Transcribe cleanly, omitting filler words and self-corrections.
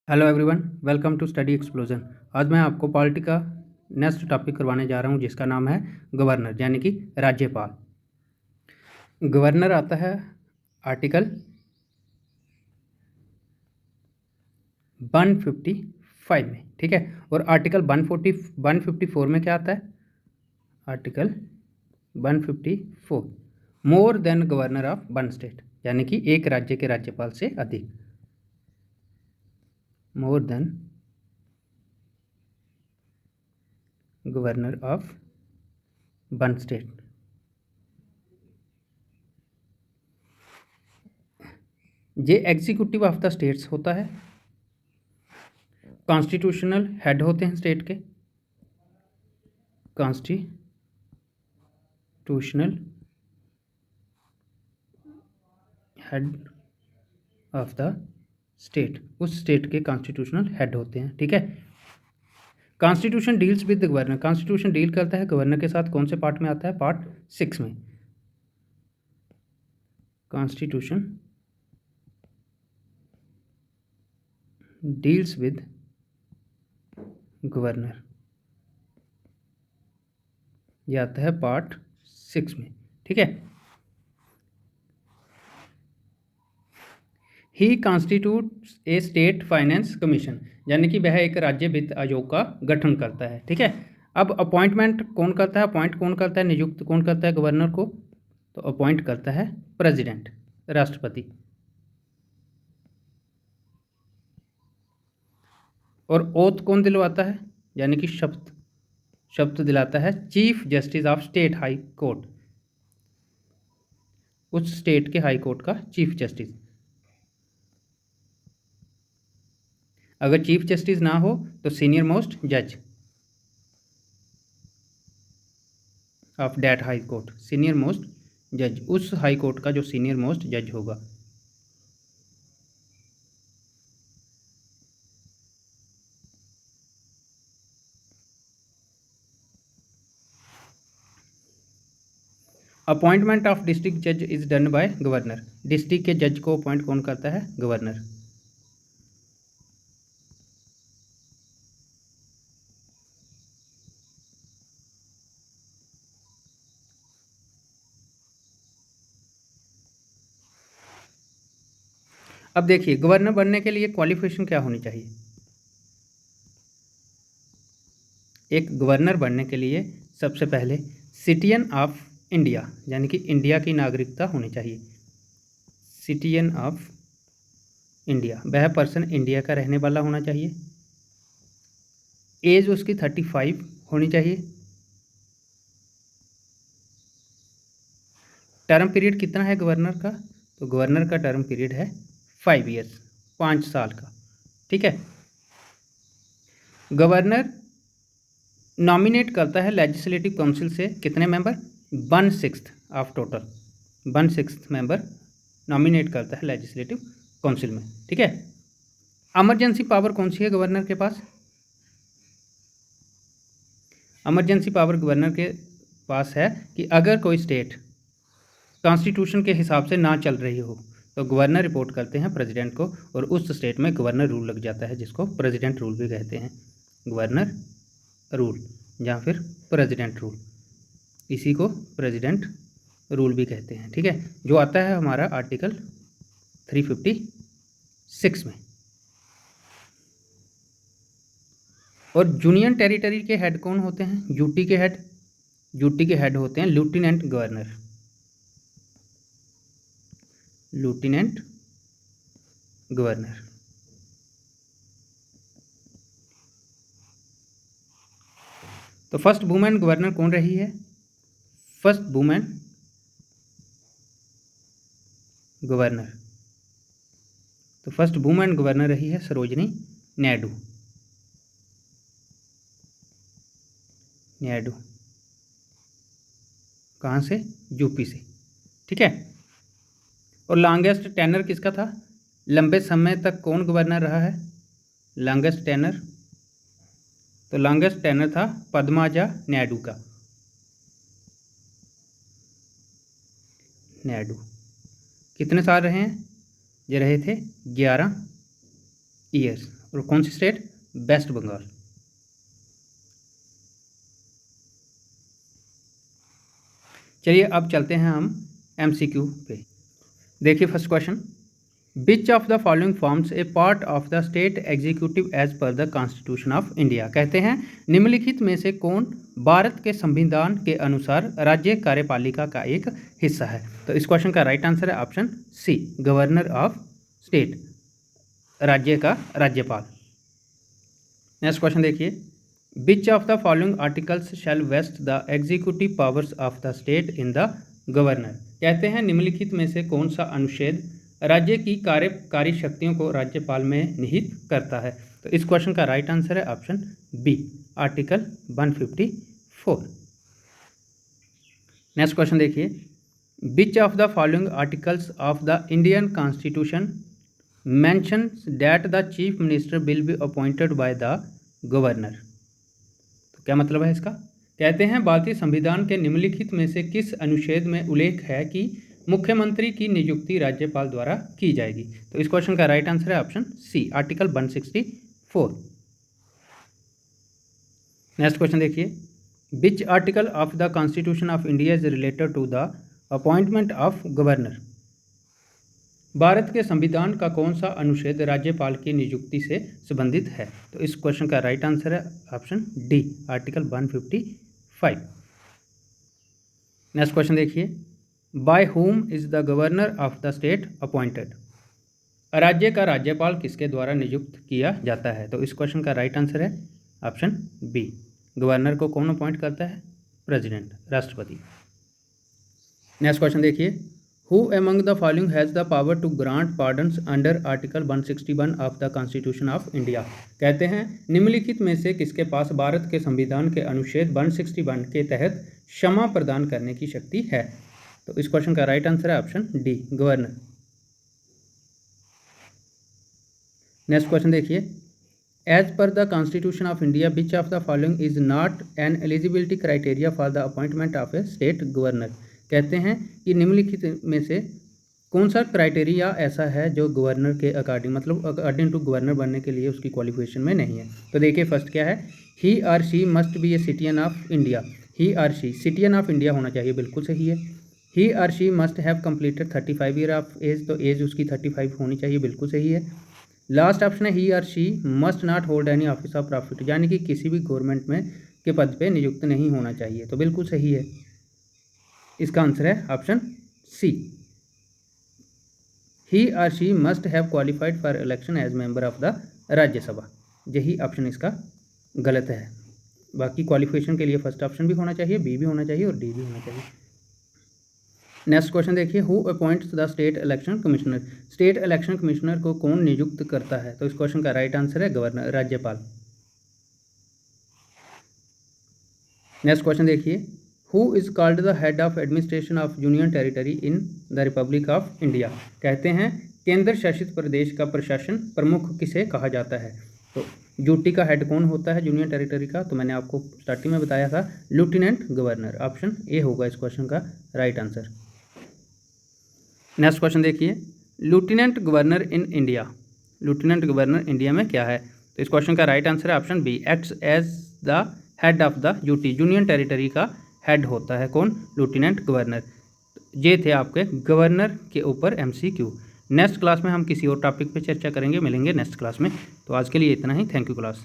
Hello everyone, welcome to study explosion. आज मैं आपको पॉलिटी का नेक्स्ट टॉपिक करवाने जा रहा हूं जिसका नाम है गवर्नर यानी कि राज्यपाल। गवर्नर आता है आर्टिकल 155 में, ठीक है। और आर्टिकल 154 में क्या आता है? Article 154 more than governor of one state, यानी कि एक राज्य के राज्यपाल से अधिक। More than governor of one state. ये एग्जीक्यूटिव ऑफ द स्टेट्स होता है, कॉन्स्टिट्यूशनल हेड होते हैं स्टेट के, constitutional head of the state, उस स्टेट के कॉन्स्टिट्यूशनल हेड होते हैं, ठीक है। Constitution deals with the governor, constitution deal करता है गवर्नर के साथ। कौन से पार्ट में आता है? पार्ट 6 में। कॉन्स्टिट्यूशन डील्स विद गवर्नर, ये आता है पार्ट 6 में, ठीक है। ही कॉन्स्टिट्यूट्स ए स्टेट फाइनेंस कमीशन, यानी कि वह एक राज्य वित्त आयोग का गठन करता है, ठीक है। अब अपॉइंटमेंट कौन करता है? अपॉइंट कौन करता है, नियुक्त कौन करता है गवर्नर को? तो अपॉइंट करता है प्रेसिडेंट, राष्ट्रपति। और ओथ कौन दिलवाता है, यानी कि शपथ दिलाता है chief justice of state high court, उस स्टेट के हाई कोर्ट का चीफ जस्टिस। अगर चीफ जस्टिस ना हो तो सीनियर मोस्ट जज of that high court, senior most जज, उस हाई कोर्ट का जो सीनियर मोस्ट जज होगा। अपॉइंटमेंट ऑफ डिस्ट्रिक्ट जज is done by governor, district के जज को अपॉइंट कौन करता है? गवर्नर। अब देखिए, गवर्नर बनने के लिए क्वालिफिकेशन क्या होनी चाहिए? एक गवर्नर बनने के लिए सबसे पहले सिटीजन ऑफ इंडिया, यानी कि इंडिया की नागरिकता होनी चाहिए। सिटीजन ऑफ इंडिया, वह पर्सन इंडिया का रहने वाला होना चाहिए। एज उसकी 35 होनी चाहिए। टर्म पीरियड कितना है गवर्नर का? तो गवर्नर का टर्म पीरियड है 5 ईयर्स, 5 साल का, ठीक है। गवर्नर नॉमिनेट करता है लेजिस्लेटिव काउंसिल से कितने member? 1/6 of total, 1/6 member nominate करता है लेजिस्लेटिव काउंसिल में, ठीक है। इमरजेंसी पावर कौन सी है गवर्नर के पास? इमरजेंसी पावर गवर्नर के पास है कि अगर कोई स्टेट कॉन्स्टिट्यूशन के हिसाब से ना चल रही हो तो गवर्नर रिपोर्ट करते हैं प्रेसिडेंट को, और उस स्टेट में गवर्नर रूल लग जाता है, जिसको प्रेसिडेंट रूल भी कहते हैं। गवर्नर रूल या फिर प्रेसिडेंट रूल, इसी को प्रेसिडेंट रूल भी कहते हैं, ठीक है। जो आता है हमारा आर्टिकल 356 में। और यूनियन टेरिटरी के हेड कौन होते हैं? यूटी के हेड, यूटी के हेड होते हैं लेफ्टिनेंट गवर्नर, लेफ्टिनेंट गवर्नर। तो फर्स्ट वुमेन गवर्नर कौन रही है? फर्स्ट वुमेन गवर्नर, तो फर्स्ट वुमेन गवर्नर रही है सरोजनी नायडू, नायडू। कहाँ से? यूपी से, ठीक है। और लॉन्गेस्ट टेनर किसका था? लंबे समय तक कौन गवर्नर रहा है? लॉन्गेस्ट टेनर, तो लॉन्गेस्ट टेनर था पद्माजा नायडू का, नायडू। कितने साल रहे हैं? ये रहे थे 11 ईयर्स, और कौन सी स्टेट? वेस्ट बंगाल। चलिए अब चलते हैं हम MCQ पे। देखिए first question, which of the following forms a part of the state executive as per the constitution of India. कहते हैं निम्नलिखित में से कौन भारत के संविधान के अनुसार राज्य कार्यपालिका का एक हिस्सा है। तो इस क्वेश्चन का राइट आंसर है option C, governor of state, राज्य का राज्यपाल। नेक्स्ट क्वेश्चन देखिए, which of the following articles shall vest the executive powers of the state in the governor. कहते हैं निम्नलिखित में से कौन सा अनुच्छेद राज्य की कार्यकारी शक्तियों को राज्यपाल में निहित करता है। तो इस क्वेश्चन का राइट आंसर है option B, article 154। Next question देखिए, which of the following articles of the Indian constitution mentions that the chief minister will be appointed by the governor. तो क्या मतलब है इसका? कहते हैं भारतीय संविधान के निम्नलिखित में से किस अनुच्छेद में उल्लेख है कि मुख्यमंत्री की नियुक्ति राज्यपाल द्वारा की जाएगी। तो इस क्वेश्चन का राइट आंसर है option C, article 164। Next question देखिए, which article of the constitution of India is related to the appointment of governor. Bharat के संविधान का कौन सा अनुच्छेद राज्यपाल की नियुक्ति से संबंधित है। तो इस क्वेश्चन का राइट आंसर है option D, article 155। Next question देखिए, by whom is the governor of the state appointed. राज्य का राज्यपाल किसके द्वारा नियुक्त किया जाता है। तो इस क्वेश्चन का राइट आंसर है ऑप्शन बी, गवर्नर को कौन अपॉइंट करता है? प्रेसिडेंट, राष्ट्रपति। नेक्स्ट क्वेश्चन देखिए, who among the following has the power to grant pardons under article 161 of the constitution of India. कहते हैं निम्नलिखित में से किसके पास भारत के संविधान के अनुच्छेद 161 के तहत क्षमा प्रदान करने की शक्ति है। तो इस क्वेश्चन का राइट आंसर है option D, governor. Next question देखिए, as per the constitution of India which of the following is not an eligibility criteria for the appointment of a state governor. कहते हैं कि निम्नलिखित में से कौन सा क्राइटेरिया ऐसा है जो गवर्नर के अकॉर्डिंग, मतलब अकॉर्डिंग टू गवर्नर बनने के लिए उसकी क्वालिफिकेशन में नहीं है। तो देखिए फर्स्ट क्या है, ही और she must be a citizen of India. He और शी सिटीजन ऑफ इंडिया होना चाहिए, बिल्कुल सही है। ही और she must have completed 35 year of age, तो एज उसकी 35 होनी चाहिए, बिल्कुल सही है। लास्ट ऑप्शन है ही और she must not hold any office of profit, यानी कि किसी भी गवर्नमेंट में के पद पे नियुक्त नहीं होना चाहिए, तो बिल्कुल सही है। इसका आंसर है ऑप्शन सी, ही और she must have qualified for election as member of the Rajya Sabha. यही ऑप्शन इसका गलत है। बाकी क्वालिफिकेशन के लिए फर्स्ट ऑप्शन भी होना चाहिए, बी भी होना चाहिए और डी भी होना चाहिए। नेक्स्ट क्वेश्चन देखिए, who appoints the state election commissioner. State election commissioner को कौन नियुक्त करता है। तो इस क्वेश्चन का राइट आंसर है गवर्नर, राज्यपाल। नेक्स्ट क्वेश्चन देखिए, who is called the head of administration of union territory in the Republic of India. कहते हैं केंद्र शासित प्रदेश का प्रशासन प्रमुख किसे कहा जाता है। तो यूटी का हेड कौन होता है यूनियन टेरिटरी का। तो मैंने आपको स्टार्टिंग में बताया था, लेफ्टिनेंट गवर्नर। ऑप्शन ए होगा इस क्वेश्चन का राइट आंसर। नेक्स्ट क्वेश्चन देखिए, lieutenant governor in India. Lieutenant governor India में क्या है। तो इस क्वेश्चन का राइट आंसर है option B, acts as the head of the UT. Union territory का हेड होता है कौन, लेफ्टिनेंट गवर्नर। ये थे आपके गवर्नर के ऊपर MCQ। नेक्स्ट क्लास में हम किसी और टॉपिक पे चर्चा करेंगे, मिलेंगे नेक्स्ट क्लास में। तो आज के लिए इतना ही, थैंक यू क्लास।